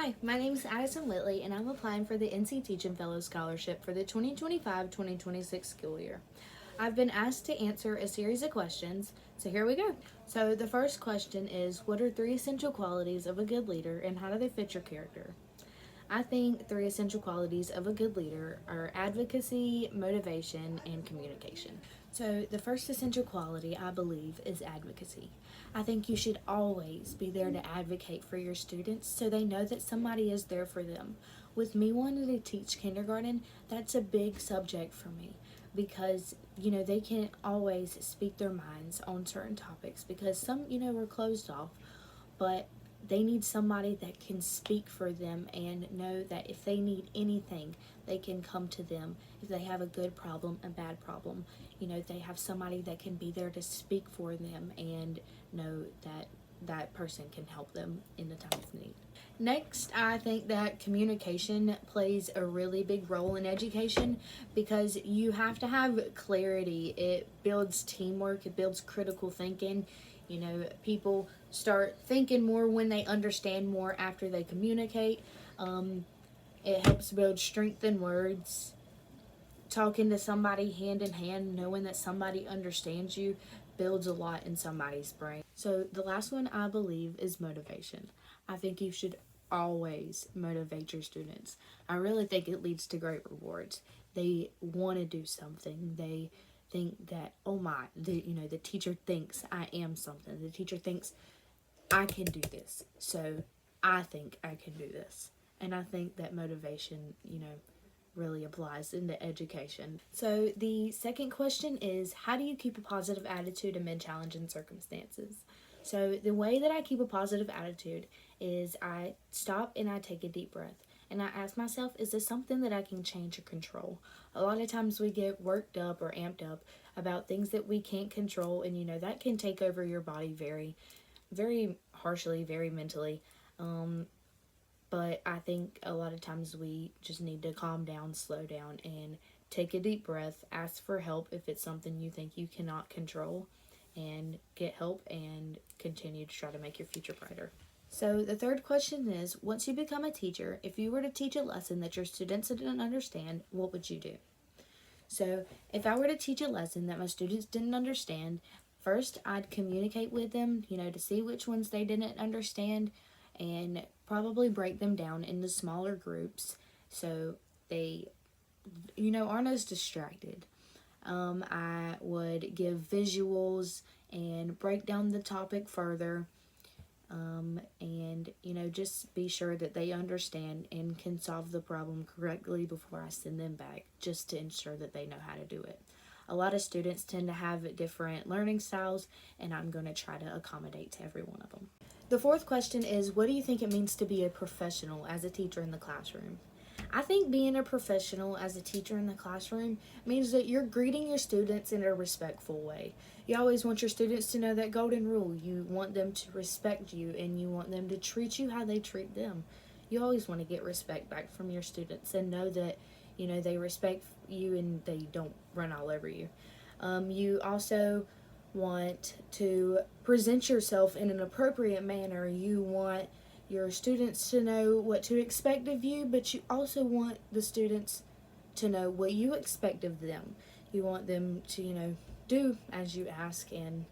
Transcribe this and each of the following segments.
Hi, my name is Addison Whitley, and I'm applying for the NC Teaching Fellow Scholarship for the 2025-2026 school year. I've been asked to answer a series of questions, so here we go. So the first question is, what are three essential qualities of a good leader, and how do they fit your character? I think three essential qualities of a good leader are advocacy, motivation, and communication. So, the first essential quality I believe is advocacy. I think you should always be there to advocate for your students so they know that somebody is there for them. With me wanting to teach kindergarten, that's a big subject for me because they can't always speak their minds on certain topics because some are closed off, but they need somebody that can speak for them and know that if they need anything, they can come to them. If they have a good problem, a bad problem, they have somebody that can be there to speak for them and know that that person can help them in the time of need. Next, I think that communication plays a really big role in education because you have to have clarity. It builds teamwork, it builds critical thinking. People start thinking more when they understand more after they communicate. It helps build strength in words. Talking to somebody hand in hand, knowing that somebody understands you, builds a lot in somebody's brain. So, the last one I believe is motivation. I think you should always motivate your students. I really think it leads to great rewards. They want to do something. They think that, oh my, the teacher thinks I am something. The teacher thinks I can do this. So I think I can do this. And I think that motivation, really applies into education. So the second question is, how do you keep a positive attitude amid challenging circumstances? So the way that I keep a positive attitude is I stop and I take a deep breath. And I ask myself, is this something that I can change or control? A lot of times we get worked up or amped up about things that we can't control, and that can take over your body very, very harshly, very mentally. But I think a lot of times we just need to calm down, slow down, and take a deep breath. Ask for help if it's something you think you cannot control, and get help and continue to try to make your future brighter. So the third question is, once you become a teacher, if you were to teach a lesson that your students didn't understand, what would you do? So if I were to teach a lesson that my students didn't understand, first I'd communicate with them, to see which ones they didn't understand, and probably break them down into smaller groups so they, aren't as distracted. I would give visuals and break down the topic further, and just be sure that they understand and can solve the problem correctly before I send them back, just to ensure that they know how to do it. A lot of students tend to have different learning styles, and I'm going to try to accommodate to every one of them. The fourth question is, what do you think it means to be a professional as a teacher in the classroom? I think being a professional as a teacher in the classroom means that you're greeting your students in a respectful way. You always want your students to know that golden rule. You want them to respect you, and you want them to treat you how they treat them. You always want to get respect back from your students and know that, they respect you and they don't run all over you. You also want to present yourself in an appropriate manner. You want your students to know what to expect of you, but you also want the students to know what you expect of them. You want them to, do as you ask. And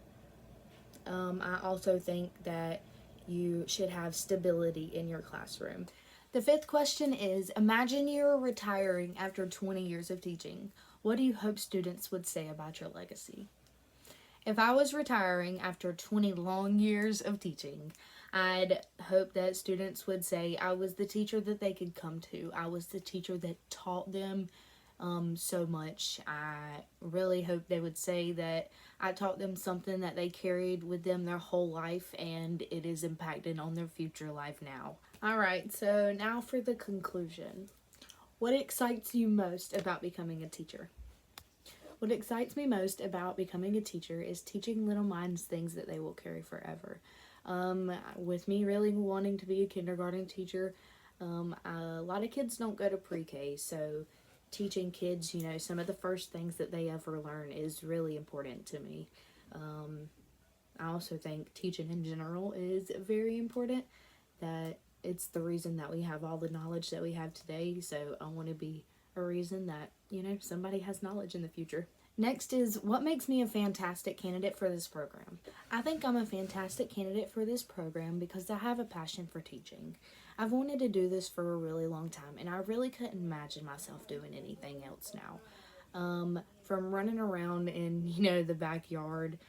I also think that you should have stability in your classroom. The fifth question is, imagine you're retiring after 20 years of teaching. What do you hope students would say about your legacy? If I was retiring after 20 long years of teaching, I'd hope that students would say I was the teacher that they could come to. I was the teacher that taught them so much. I really hope they would say that I taught them something that they carried with them their whole life, and it is impacted on their future life now. Alright, so now for the conclusion. What excites you most about becoming a teacher? What excites me most about becoming a teacher is teaching little minds things that they will carry forever. With me really wanting to be a kindergarten teacher, a lot of kids don't go to pre-K, so teaching kids, some of the first things that they ever learn is really important to me. I also think teaching in general is very important, that it's the reason that we have all the knowledge that we have today. So I want to be a reason that, somebody has knowledge in the future. Next is, what makes me a fantastic candidate for this program? I think I'm a fantastic candidate for this program because I have a passion for teaching. I've wanted to do this for a really long time, and I really couldn't imagine myself doing anything else now. From running around in, the backyard,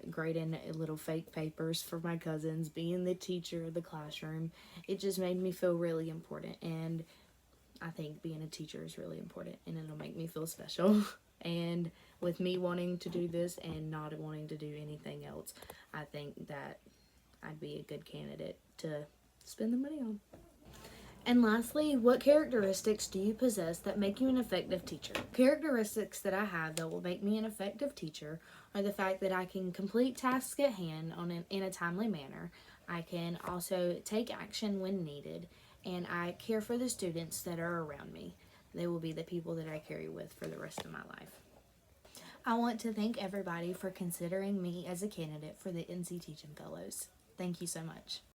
grading little fake papers for my cousins, being the teacher of the classroom, it just made me feel really important. And I think being a teacher is really important, and it'll make me feel special. And with me wanting to do this and not wanting to do anything else, I think that I'd be a good candidate to spend the money on. And lastly, what characteristics do you possess that make you an effective teacher? Characteristics that I have that will make me an effective teacher are the fact that I can complete tasks at hand in a timely manner. I can also take action when needed, and I care for the students that are around me. They will be the people that I carry with for the rest of my life. I want to thank everybody for considering me as a candidate for the NC Teaching Fellows. Thank you so much.